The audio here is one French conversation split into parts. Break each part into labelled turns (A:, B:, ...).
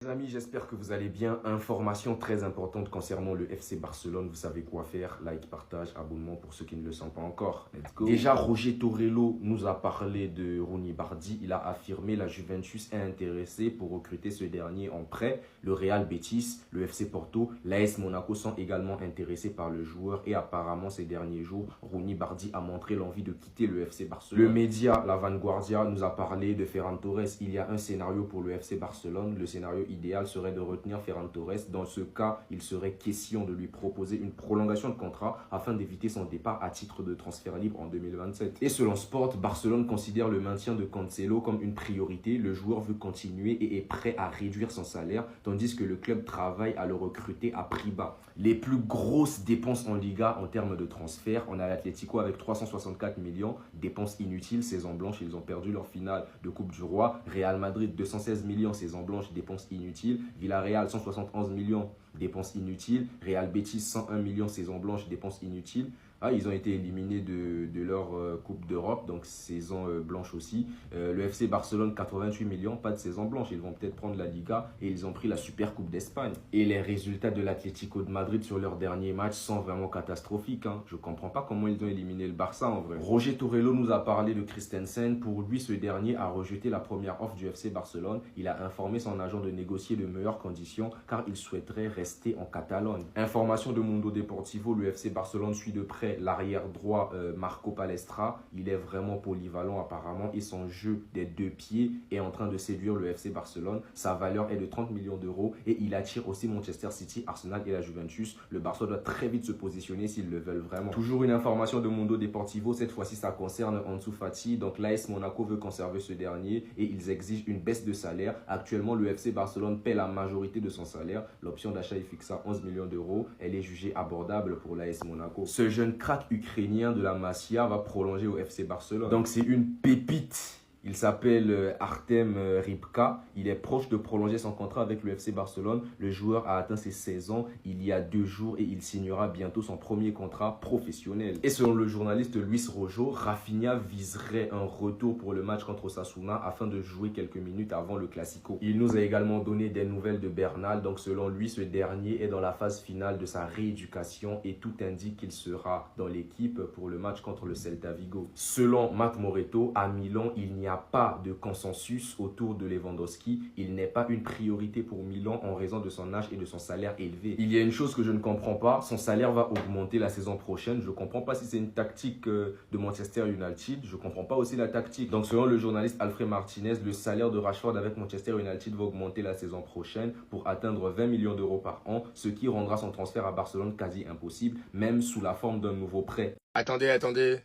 A: amis, j'espère que vous allez bien. Information très importante concernant le FC Barcelone, vous savez quoi faire. Like, partage, abonnement pour ceux qui ne le sont pas encore. Let's go. Déjà, Roger Torello nous a parlé de Rooney Bardi. Il a affirmé la Juventus est intéressée pour recruter ce dernier en prêt. Le Real Betis, le FC Porto, l'AS Monaco sont également intéressés par le joueur. Et apparemment, ces derniers jours, Rooney Bardi a montré l'envie de quitter le FC Barcelone. Le média La Vanguardia nous a parlé de Ferran Torres. Il y a un scénario pour le FC Barcelone. Le scénario idéal serait de retenir Ferran Torres. Dans ce cas, il serait question de lui proposer une prolongation de contrat afin d'éviter son départ à titre de transfert libre en 2027. Et selon Sport, Barcelone considère le maintien de Cancelo comme une priorité. Le joueur veut continuer et est prêt à réduire son salaire, tandis que le club travaille à le recruter à prix bas. Les plus grosses dépenses en Liga en termes de transfert, on a l'Atlético avec 364 millions, dépenses inutiles, saison blanche, ils ont perdu leur finale de Coupe du Roi. Real Madrid 216 millions, saison blanche, dépenses inutiles. Villarreal 171 millions, dépenses inutiles. Real Betis 101 millions, saison blanche, dépenses inutiles. Ah, ils ont été éliminés de leur Coupe d'Europe, donc saison blanche aussi. Le FC Barcelone, 88 millions, pas de saison blanche. Ils vont peut-être prendre la Liga et ils ont pris la Super Coupe d'Espagne. Et les résultats de l'Atlético de Madrid sur leur dernier match sont vraiment catastrophiques. Je ne comprends pas comment ils ont éliminé le Barça en vrai. Roger Torello nous a parlé de Christensen. Pour lui, ce dernier a rejeté la première offre du FC Barcelone. Il a informé son agent de négocier de meilleures conditions car il souhaiterait rester en Catalogne. Information de Mundo Deportivo, le FC Barcelone suit de près l'arrière droit Marco Palestra. Il est vraiment polyvalent apparemment et son jeu des deux pieds est en train de séduire le FC Barcelone. Sa valeur est de 30 millions d'euros et il attire aussi Manchester City, Arsenal et la Juventus. Le Barça doit très vite se positionner s'ils le veulent vraiment. Toujours une information de Mundo Deportivo, cette fois-ci ça concerne Ansu Fati. Donc l'AS Monaco veut conserver ce dernier et ils exigent une baisse de salaire. Actuellement le FC Barcelone paie la majorité de son salaire. L'option d'achat est fixée à 11 millions d'euros. Elle est jugée abordable pour l'AS Monaco. Ce jeune crack ukrainien de la Masia va prolonger au FC Barcelone. Donc c'est une pépite. Il s'appelle Artem Rybka. Il est proche de prolonger son contrat avec le FC Barcelone. Le joueur a atteint ses 16 ans il y a 2 jours et il signera bientôt son premier contrat professionnel. Et selon le journaliste Luis Rojo, Rafinha viserait un retour pour le match contre Osasuna afin de jouer quelques minutes avant le Classico. Il nous a également donné des nouvelles de Bernal. Donc selon lui, ce dernier est dans la phase finale de sa rééducation et tout indique qu'il sera dans l'équipe pour le match contre le Celta Vigo. Selon Matt Moretto, à Milan, il n'y a pas de consensus autour de Lewandowski. Il n'est pas une priorité pour Milan en raison de son âge et de son salaire élevé. Il y a une chose que je ne comprends pas, son salaire va augmenter la saison prochaine. Je ne comprends pas si c'est une tactique de Manchester United. Je ne comprends pas aussi la tactique. Donc selon le journaliste Alfred Martinez, le salaire de Rashford avec Manchester United va augmenter la saison prochaine pour atteindre 20 millions d'euros par an, ce qui rendra son transfert à Barcelone quasi impossible, même sous la forme d'un nouveau prêt.
B: Attendez.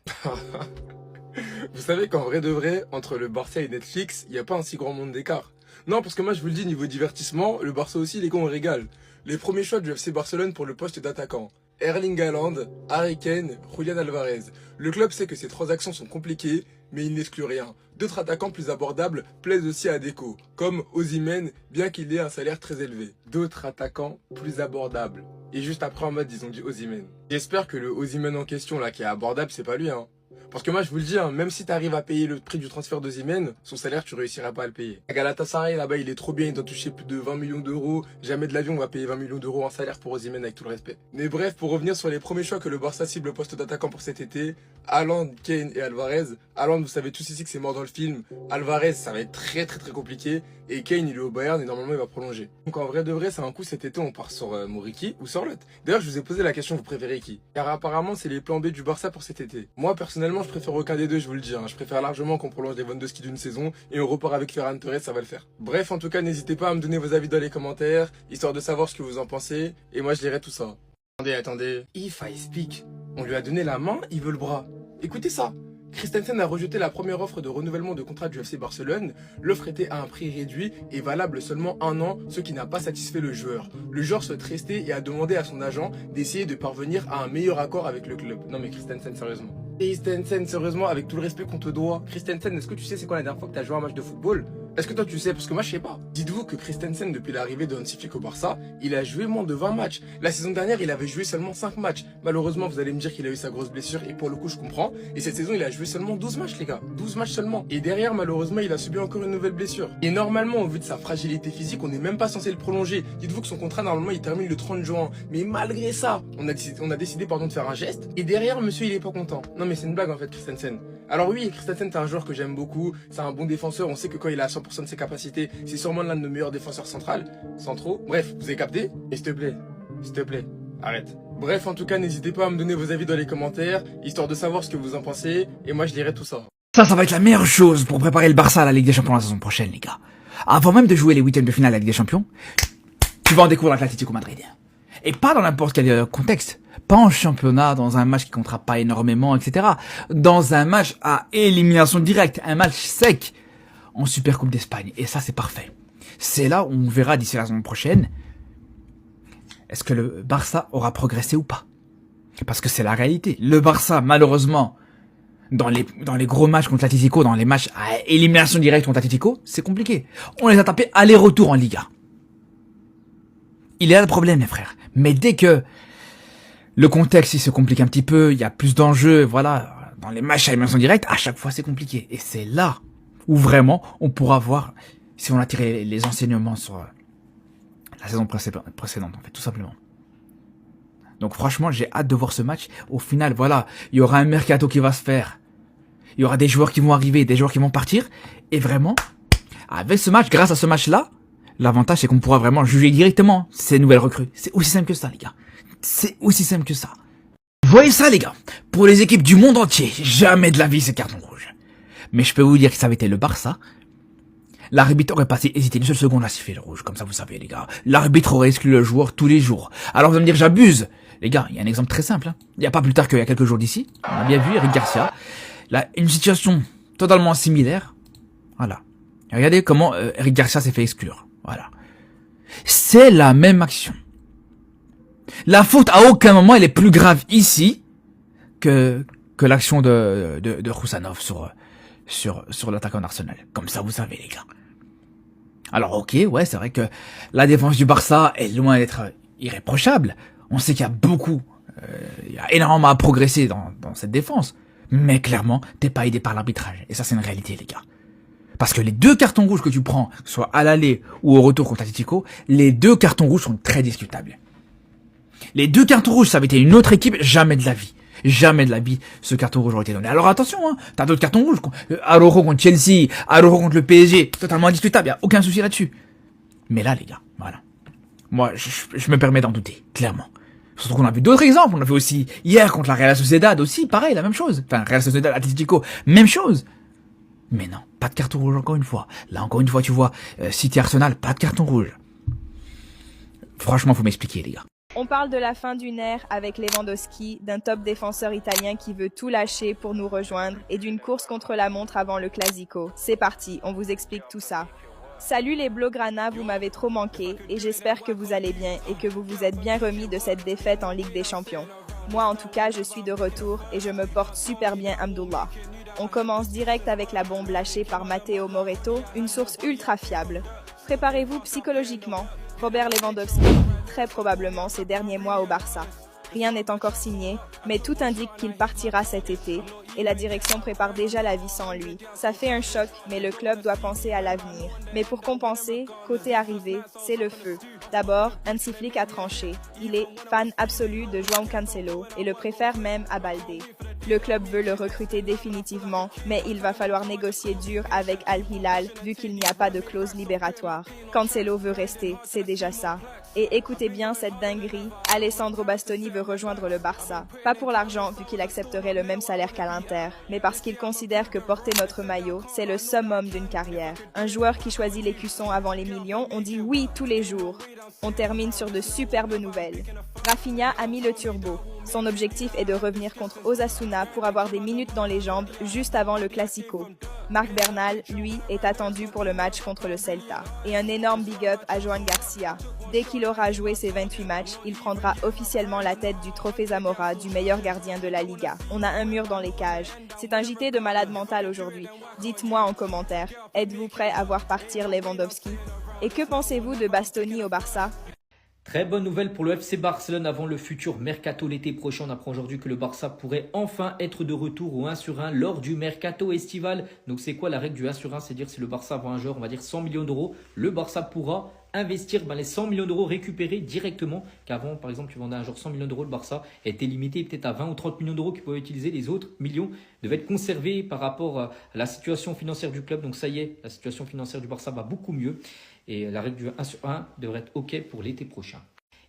B: Vous savez qu'en vrai de vrai, entre le Barça et Netflix, il n'y a pas un si grand monde d'écart. Non, parce que moi je vous le dis, niveau divertissement, le Barça aussi, les gars, on régale. Les premiers choix du FC Barcelone pour le poste d'attaquant: Erling Haaland, Harry Kane, Julian Alvarez. Le club sait que ces transactions sont compliquées, mais il n'exclut rien. D'autres attaquants plus abordables plaisent aussi à Deco, comme Osimhen, bien qu'il ait un salaire très élevé. D'autres attaquants plus abordables. Et juste après en mode, ils ont dit Osimhen. J'espère que le Osimhen en question là, qui est abordable, c'est pas lui, hein. Parce que moi je vous le dis, même si tu arrives à payer le prix du transfert d'Osimhen, son salaire tu réussiras pas à le payer. À Galatasaray là-bas il est trop bien, il doit toucher plus de 20 millions d'euros. Jamais de l'avion on va payer 20 millions d'euros en salaire pour Osimhen, avec tout le respect. Mais bref, pour revenir sur les premiers choix que le Barça cible au poste d'attaquant pour cet été: Haaland, Kane et Alvarez. Haaland, vous savez tous ici que c'est mort dans le film. Alvarez, ça va être très compliqué. Et Kane, il est au Bayern et normalement il va prolonger. Donc en vrai de vrai, c'est un coup cet été, on part sur Moriki ou Sorloth. D'ailleurs, je vous ai posé la question, vous préférez qui? Car apparemment, c'est les plans B du Barça pour cet été. Moi, personnellement, je préfère aucun des deux, je vous le dis. Je préfère largement qu'on prolonge Lewandowski d'une saison et on repart avec Ferran Torres, ça va le faire. Bref, en tout cas, n'hésitez pas à me donner vos avis dans les commentaires, histoire de savoir ce que vous en pensez. Et moi, je lirai tout ça. Attendez. If I speak. On lui a donné la main, il veut le bras. Écoutez ça. Christensen a rejeté la première offre de renouvellement de contrat du FC Barcelone. L'offre était à un prix réduit et valable seulement 1 an, ce qui n'a pas satisfait le joueur. Le joueur souhaite rester et a demandé à son agent d'essayer de parvenir à un meilleur accord avec le club. Non mais Christensen, sérieusement. Christensen, sérieusement, avec tout le respect qu'on te doit. Christensen, est-ce que tu sais c'est quoi la dernière fois que tu as joué à un match de football? Est-ce que toi tu sais? Parce que moi je sais pas. Dites-vous que Christensen, depuis l'arrivée de Hansi Flick au Barça, il a joué moins de 20 matchs. La saison dernière, il avait joué seulement 5 matchs. Malheureusement, vous allez me dire qu'il a eu sa grosse blessure et pour le coup je comprends. Et cette saison, il a joué seulement 12 matchs les gars. 12 matchs seulement. Et derrière, malheureusement, il a subi encore une nouvelle blessure. Et normalement, au vu de sa fragilité physique, on n'est même pas censé le prolonger. Dites-vous que son contrat, normalement, il termine le 30 juin. Mais malgré ça, on a décidé pardon, de faire un geste. Et derrière, monsieur, il est pas content. Non mais c'est une blague en fait, Christensen. Alors oui, Christensen, c'est un joueur que j'aime beaucoup. C'est un bon défenseur. On sait que quand il a 100% de ses capacités, c'est sûrement l'un de nos meilleurs défenseurs centraux. Bref, vous avez capté? Et s'il te plaît, arrête. Bref, en tout cas, n'hésitez pas à me donner vos avis dans les commentaires, histoire de savoir ce que vous en pensez, et moi je lirai tout ça.
C: Ça va être la meilleure chose pour préparer le Barça à la Ligue des Champions la saison prochaine, les gars. Avant même de jouer les huitièmes de finale de la Ligue des Champions, tu vas en découvrir l'Atlético Madrid. Et pas dans n'importe quel contexte. Pas en championnat, dans un match qui comptera pas énormément, etc. Dans un match à élimination directe, un match sec en Supercoupe d'Espagne. Et ça, c'est parfait. C'est là où on verra d'ici la saison prochaine est-ce que le Barça aura progressé ou pas. Parce que c'est la réalité. Le Barça, malheureusement, dans les gros matchs contre l'Atlético, dans les matchs à élimination directe contre l'Atlético, c'est compliqué. On les a tapés aller-retour en Liga. Il est là le problème, les frères. Mais dès que le contexte il se complique un petit peu, il y a plus d'enjeux, voilà, dans les matchs à élimination directe, à chaque fois c'est compliqué. Et c'est là où vraiment on pourra voir si on a tiré les enseignements sur la saison précédente, en fait, tout simplement. Donc franchement, j'ai hâte de voir ce match. Au final, voilà, il y aura un mercato qui va se faire. Il y aura des joueurs qui vont arriver, des joueurs qui vont partir. Et vraiment, avec ce match, grâce à ce match-là, l'avantage c'est qu'on pourra vraiment juger directement ces nouvelles recrues. C'est aussi simple que ça, les gars. C'est aussi simple que ça. Vous voyez ça, les gars? Pour les équipes du monde entier, jamais de la vie c'est carton rouge. Mais je peux vous dire que ça avait été le Barça. L'arbitre aurait pas hésité une seule seconde à siffler le rouge, comme ça vous savez, les gars. L'arbitre aurait exclu le joueur tous les jours. Alors vous allez me dire, j'abuse. Les gars, il y a un exemple très simple. Il n'y a pas plus tard qu'il y a quelques jours d'ici. On a bien vu Eric Garcia. Là, une situation totalement similaire. Voilà. Et regardez comment Eric Garcia s'est fait exclure. Voilà. C'est la même action. La faute, à aucun moment, elle est plus grave ici que l'action de Roussanov sur l'attaquant d'Arsenal. Comme ça, vous savez, les gars. Alors, ok, ouais, c'est vrai que la défense du Barça est loin d'être irréprochable. On sait qu'il y a il y a énormément à progresser dans cette défense. Mais clairement, t'es pas aidé par l'arbitrage. Et ça, c'est une réalité, les gars. Parce que les 2 cartons rouges que tu prends, soit à l'aller ou au retour contre Atlético, les 2 cartons rouges sont très discutables. Les 2 cartons rouges, ça avait été une autre équipe, jamais de la vie. Jamais de la vie, ce carton rouge aurait été donné. Alors attention, hein, t'as d'autres cartons rouges. Araujo contre Chelsea, Araujo contre le PSG, totalement indiscutable, y a aucun souci là-dessus. Mais là, les gars, voilà. Moi, je me permets d'en douter, clairement. Surtout qu'on a vu d'autres exemples. On a vu aussi hier contre la Real Sociedad aussi, pareil, la même chose. Enfin, Real Sociedad, Atlético, même chose. Mais non, pas de carton rouge encore une fois. Là, encore une fois, tu vois, City Arsenal, pas de carton rouge. Franchement, faut m'expliquer, les gars.
D: On parle de la fin d'une ère avec Lewandowski, d'un top défenseur italien qui veut tout lâcher pour nous rejoindre et d'une course contre la montre avant le Classico. C'est parti, on vous explique tout ça. Salut les Blaugrana, vous m'avez trop manqué et j'espère que vous allez bien et que vous vous êtes bien remis de cette défaite en Ligue des Champions. Moi en tout cas, je suis de retour et je me porte super bien, Hamdoullah. On commence direct avec la bombe lâchée par Matteo Moretto, une source ultra fiable. Préparez-vous psychologiquement. Robert Lewandowski, très probablement ces derniers mois au Barça. Rien n'est encore signé, mais tout indique qu'il partira cet été et la direction prépare déjà la vie sans lui. Ça fait un choc, mais le club doit penser à l'avenir. Mais pour compenser, côté arrivée, c'est le feu. D'abord, Hansi Flick a tranché. Il est fan absolu de João Cancelo et le préfère même à Baldé. Le club veut le recruter définitivement, mais il va falloir négocier dur avec Al Hilal vu qu'il n'y a pas de clause libératoire. Cancelo veut rester, c'est déjà ça. Et écoutez bien cette dinguerie, Alessandro Bastoni veut rejoindre le Barça. Pas pour l'argent vu qu'il accepterait le même salaire qu'à l'Inter, mais parce qu'il considère que porter notre maillot, c'est le summum d'une carrière. Un joueur qui choisit l'écusson avant les millions, on dit oui tous les jours. On termine sur de superbes nouvelles. Rafinha a mis le turbo. Son objectif est de revenir contre Osasuna Osasuna pour avoir des minutes dans les jambes juste avant le Classico. Marc Bernal, lui, est attendu pour le match contre le Celta. Et un énorme big up à Joan Garcia. Dès qu'il aura joué ses 28 matchs, il prendra officiellement la tête du Trophée Zamora du meilleur gardien de la Liga. On a un mur dans les cages. C'est un JT de malade mental aujourd'hui. Dites-moi en commentaire, êtes-vous prêt à voir partir Lewandowski? Et que pensez-vous de Bastoni au Barça?
E: Très bonne nouvelle pour le FC Barcelone avant le futur mercato l'été prochain. On apprend aujourd'hui que le Barça pourrait enfin être de retour au 1 sur 1 lors du mercato estival. Donc c'est quoi la règle du 1 sur 1? C'est-à-dire si le Barça vend un joueur, on va dire 100 millions d'euros, le Barça pourra investir les 100 millions d'euros récupérés directement. Qu'avant, par exemple, tu vendais un joueur 100 millions d'euros, le Barça était limité peut-être à 20 ou 30 millions d'euros qu'ils pouvaient utiliser. Les autres millions devaient être conservés par rapport à la situation financière du club. Donc ça y est, la situation financière du Barça va beaucoup mieux. Et la règle du 1 sur 1 devrait être OK pour l'été prochain.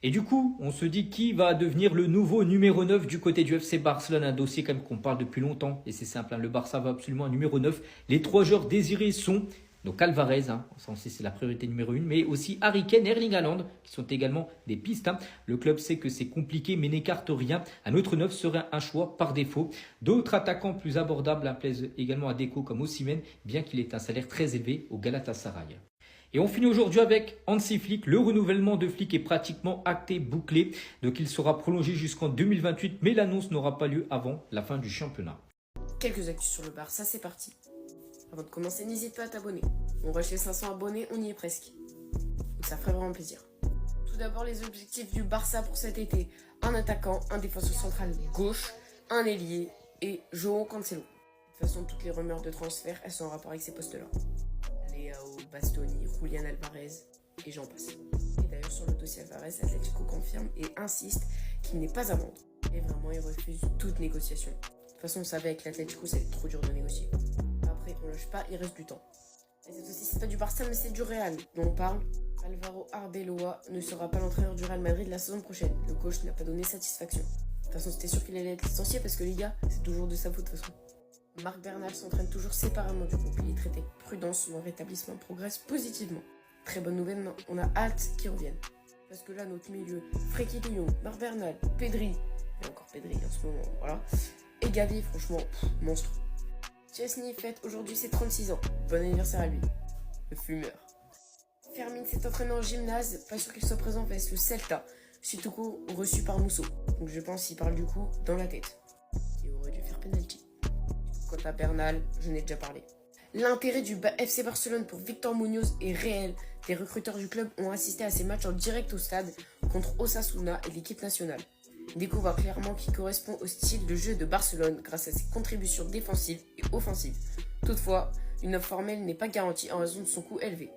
E: Et du coup, on se dit qui va devenir le nouveau numéro 9 du côté du FC Barcelone. Un dossier quand même qu'on parle depuis longtemps. Et c'est simple, le Barça va absolument un numéro 9. Les 3 joueurs désirés sont donc Alvarez, ça aussi c'est la priorité numéro 1, mais aussi Harry Kane, Erling Haaland, qui sont également des pistes. Le club sait que c'est compliqué, mais n'écarte rien. Un autre 9 serait un choix par défaut. D'autres attaquants plus abordables plaisent également à Deco comme Osimhen, bien qu'il ait un salaire très élevé au Galatasaray. Et on finit aujourd'hui avec Hansi Flick. Le renouvellement de Flick est pratiquement acté, bouclé. Donc il sera prolongé jusqu'en 2028, mais l'annonce n'aura pas lieu avant la fin du championnat.
F: Quelques actus sur le Barça, c'est parti. Avant de commencer, n'hésite pas à t'abonner. On rush les 500 abonnés, on y est presque. Donc ça ferait vraiment plaisir. Tout d'abord, les objectifs du Barça pour cet été. Un attaquant, un défenseur central gauche, un ailier et João Cancelo. De toute façon, toutes les rumeurs de transfert, elles sont en rapport avec ces postes-là. Leao, Bastoni, Julian Alvarez et j'en passe. Et d'ailleurs, sur le dossier Alvarez, Atletico confirme et insiste qu'il n'est pas à vendre. Et vraiment, il refuse toute négociation. De toute façon, on savait avec l'Atletico, c'est trop dur de négocier. Après, on lâche pas, il reste du temps. Et cette fois-ci, c'est pas du Barça, mais c'est du Real dont on parle. Alvaro Arbeloa ne sera pas l'entraîneur du Real Madrid la saison prochaine. Le coach n'a pas donné satisfaction. De toute façon, c'était sûr qu'il allait être licencié parce que les gars, c'est toujours de sa faute de toute façon. Marc Bernal s'entraîne toujours séparément du groupe. Il est traité avec prudence, son rétablissement progresse positivement. Très bonne nouvelle, on a hâte qu'ils reviennent. Parce que là, notre milieu, Frenkie de Jong, Marc Bernal, Pedri, et encore Pedri en ce moment, voilà. Et Gavi, franchement, monstre. Chesney fête aujourd'hui ses 36 ans. Bon anniversaire à lui, le fumeur. Fermin s'est entraîné en gymnase, pas sûr qu'il soit présent face le Celta, suite au coup reçu par Musso. Donc je pense qu'il parle du coup dans la tête. Il aurait dû faire penalty. Quant à Bernal, je n'ai déjà parlé. L'intérêt du FC Barcelone pour Victor Munoz est réel. Les recruteurs du club ont assisté à ces matchs en direct au stade contre Osasuna et l'équipe nationale. Ils découvrent clairement qu'il correspond au style de jeu de Barcelone grâce à ses contributions défensives et offensives. Toutefois, une offre formelle n'est pas garantie en raison de son coût élevé.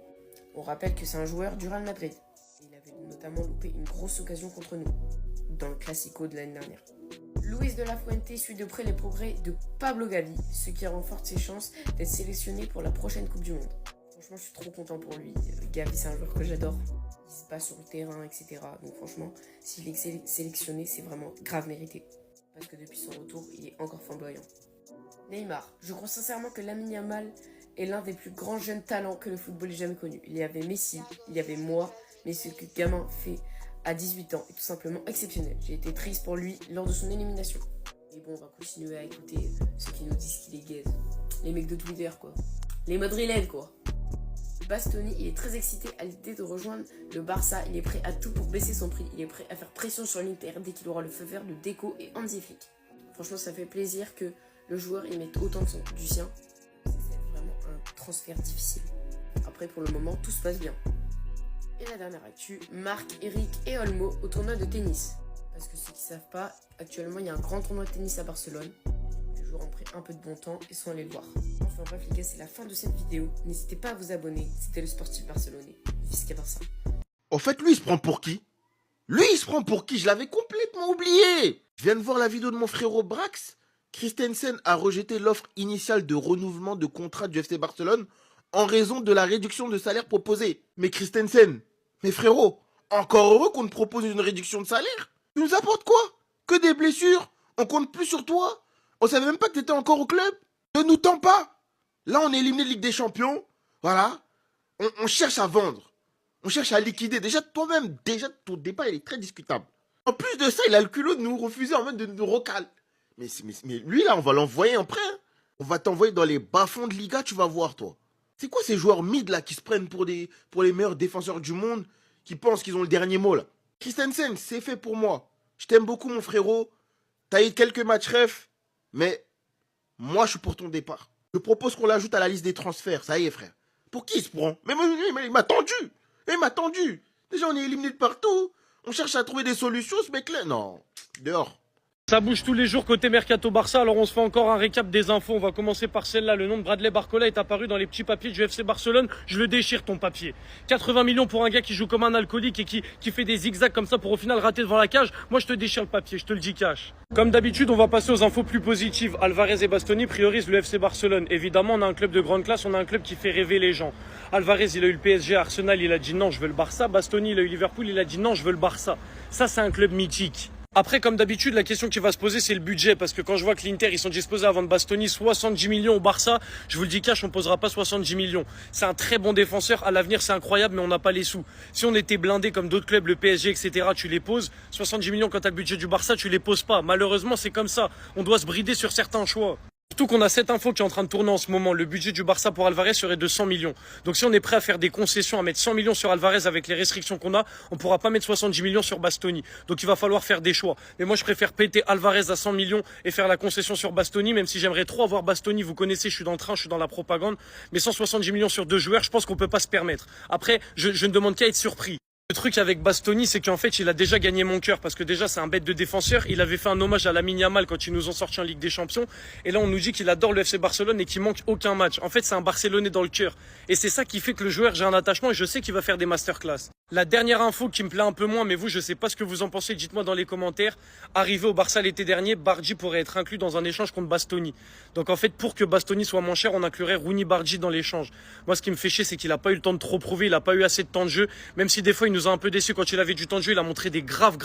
F: On rappelle que c'est un joueur du Real Madrid. Il avait notamment loupé une grosse occasion contre nous, dans le Classico de l'année dernière. Luis de la Fuente suit de près les progrès de Pablo Gavi, ce qui renforce ses chances d'être sélectionné pour la prochaine Coupe du Monde. Franchement, je suis trop content pour lui. Gavi, c'est un joueur que j'adore. Il se bat sur le terrain, etc. Donc franchement, s'il est sélectionné, c'est vraiment grave mérité. Parce que depuis son retour, il est encore flamboyant. Neymar. Je crois sincèrement que Lamine Yamal est l'un des plus grands jeunes talents que le football ait jamais connu. Il y avait Messi, il y avait moi, mais ce que gamin fait à 18 ans est tout simplement exceptionnel. J'ai été triste pour lui lors de son élimination. Et bon, on va continuer à écouter ceux qui nous disent qu'il est gaze. Les mecs de Twitter, quoi. Les madrilènes, quoi. Bastoni, il est très excité à l'idée de rejoindre le Barça. Il est prêt à tout pour baisser son prix. Il est prêt à faire pression sur l'Inter dès qu'il aura le feu vert de Deco et Hansi Flick. Franchement, ça fait plaisir que le joueur y mette autant du sien. C'est vraiment un transfert difficile. Après, pour le moment, tout se passe bien. Et la dernière actu, Marc, Eric et Olmo au tournoi de tennis. Parce que ceux qui ne savent pas, actuellement, il y a un grand tournoi de tennis à Barcelone. Les joueurs ont pris un peu de bon temps et sont allés le voir. Enfin bref les gars, c'est la fin de cette vidéo. N'hésitez pas à vous abonner. C'était le sportif barcelonais, Visca Barça.
G: En fait, lui, il se prend pour qui? Lui, il se prend pour qui? Je l'avais complètement oublié. Je viens de voir la vidéo de mon frérot Brax. Christensen a rejeté l'offre initiale de renouvellement de contrat du FC Barcelone en raison de la réduction de salaire proposée. Mais Christensen, mais frérot, encore heureux qu'on te propose une réduction de salaire. Tu nous apportes quoi? Que des blessures? On compte plus sur toi? On savait même pas que t'étais encore au club? Ne nous tends pas. Là, on est éliminé de Ligue des Champions. Voilà. On cherche à vendre. On cherche à liquider. Déjà, toi-même, ton départ, il est très discutable. En plus de ça, il a le culot de nous refuser en mode de nous recal. Mais lui, là, on va l'envoyer après. Hein. On va t'envoyer dans les bas-fonds de Liga, tu vas voir, toi. C'est quoi ces joueurs mid, là, qui se prennent pour les meilleurs défenseurs du monde, qui pensent qu'ils ont le dernier mot, là? Christensen, c'est fait pour moi. Je t'aime beaucoup, mon frérot. T'as eu quelques matchs ref, mais moi, je suis pour ton départ. Je propose qu'on l'ajoute à la liste des transferts. Ça y est, frère. Pour qui il se prend? Mais il m'a tendu. Il m'a tendu. Déjà, on est éliminé de partout. On cherche à trouver des solutions, ce mec-là. Non, dehors.
H: Ça bouge tous les jours côté Mercato Barça, alors on se fait encore un récap des infos. On va commencer par celle-là. Le nom de Bradley Barcola est apparu dans les petits papiers du FC Barcelone. Je le déchire ton papier. 80 millions pour un gars qui joue comme un alcoolique et qui fait des zigzags comme ça pour au final rater devant la cage. Moi je te déchire le papier, je te le dis cash. Comme d'habitude, on va passer aux infos plus positives. Alvarez et Bastoni priorisent le FC Barcelone. Évidemment, on a un club de grande classe, on a un club qui fait rêver les gens. Alvarez, il a eu le PSG, Arsenal, il a dit non, je veux le Barça. Bastoni, il a eu Liverpool, il a dit non, je veux le Barça. Ça, c'est un club mythique. Après, comme d'habitude, la question qui va se poser, c'est le budget. Parce que quand je vois que l'Inter, ils sont disposés à vendre Bastoni 70 millions au Barça, je vous le dis cash, on posera pas 70 millions. C'est un très bon défenseur. À l'avenir, c'est incroyable, mais on n'a pas les sous. Si on était blindé comme d'autres clubs, le PSG, etc., tu les poses. 70 millions quand t'as le budget du Barça, tu les poses pas. Malheureusement, c'est comme ça. On doit se brider sur certains choix. Surtout qu'on a cette info qui est en train de tourner en ce moment. Le budget du Barça pour Alvarez serait de 100 millions. Donc si on est prêt à faire des concessions, à mettre 100 millions sur Alvarez avec les restrictions qu'on a, on pourra pas mettre 70 millions sur Bastoni. Donc il va falloir faire des choix. Mais moi je préfère péter Alvarez à 100 millions et faire la concession sur Bastoni, même si j'aimerais trop avoir Bastoni. Vous connaissez, je suis dans le train, je suis dans la propagande. Mais 170 millions sur deux joueurs, je pense qu'on peut pas se permettre. Après, je ne demande qu'à être surpris. Le truc avec Bastoni, c'est qu'en fait, il a déjà gagné mon cœur parce que déjà, c'est un bête de défenseur. Il avait fait un hommage à Lamine Yamal quand ils nous ont sorti en Ligue des Champions. Et là, on nous dit qu'il adore le FC Barcelone et qu'il manque aucun match. En fait, c'est un Barcelonais dans le cœur. Et c'est ça qui fait que le joueur, j'ai un attachement et je sais qu'il va faire des masterclass. La dernière info qui me plaît un peu moins, mais vous, je sais pas ce que vous en pensez, dites-moi dans les commentaires. Arrivé au Barça l'été dernier, Bardi pourrait être inclus dans un échange contre Bastoni. Donc en fait, pour que Bastoni soit moins cher, on inclurait Rooney Bardi dans l'échange. Moi, ce qui me fait chier, c'est qu'il a pas eu le temps de trop prouver, il a pas eu assez de temps de jeu. Même si des fois, il nous a un peu déçus quand il avait du temps de jeu, il a montré des graves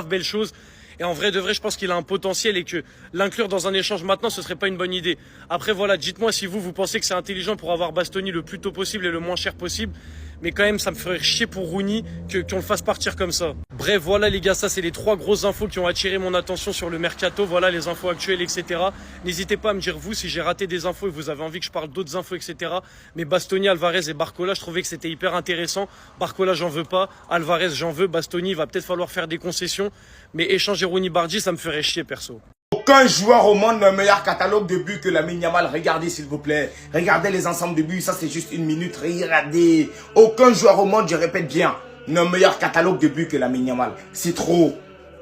H: belles choses. Et en vrai de vrai, je pense qu'il a un potentiel et que l'inclure dans un échange maintenant, ce serait pas une bonne idée. Après, voilà, dites-moi si vous pensez que c'est intelligent pour avoir Bastoni le plus tôt possible et le moins cher possible. Mais quand même, ça me ferait chier pour Rooney qu'on le fasse partir comme ça. Bref, voilà les gars, ça c'est les 3 grosses infos qui ont attiré mon attention sur le mercato. Voilà les infos actuelles, etc. N'hésitez pas à me dire vous si j'ai raté des infos et vous avez envie que je parle d'autres infos, etc. Mais Bastoni, Alvarez et Barcola, je trouvais que c'était hyper intéressant. Barcola, j'en veux pas. Alvarez, j'en veux. Bastoni, il va peut-être falloir faire des concessions. Mais échanger Rooney Bardi, ça me ferait chier perso.
I: Aucun joueur au monde n'a un meilleur catalogue de buts que Lamine Yamal. Regardez s'il vous plaît. Regardez les ensembles de buts. Ça c'est juste une minute. Regardez. Aucun joueur au monde, je répète bien, n'a un meilleur catalogue de buts que Lamine Yamal. C'est trop.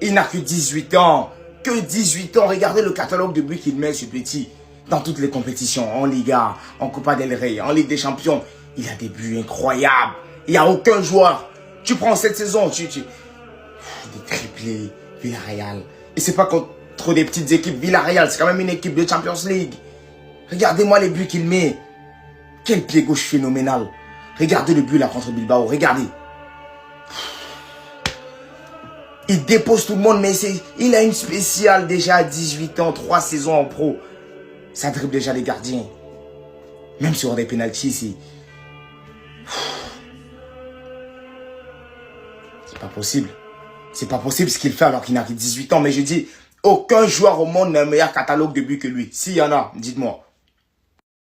I: Il n'a que 18 ans. Que 18 ans. Regardez le catalogue de buts qu'il met ce petit. Dans toutes les compétitions. En Liga, en Copa del Rey, en Ligue des Champions. Il a des buts incroyables. Il n'y a aucun joueur. Tu prends cette saison. Des triplés. Villarreal. Et c'est pas contre des petites équipes. Villarreal, c'est quand même une équipe de Champions League. Regardez-moi les buts qu'il met. Quel pied gauche phénoménal. Regardez le but là contre Bilbao. Regardez. Il dépose tout le monde, mais il a une spéciale déjà à 18 ans, 3 saisons en pro. Ça dribble déjà les gardiens. Même sur des pénaltys, c'est pas possible. C'est pas possible ce qu'il fait alors qu'il n'a que 18 ans. Mais je dis, aucun joueur au monde n'a un meilleur catalogue de buts que lui. S'il y en a, dites-moi.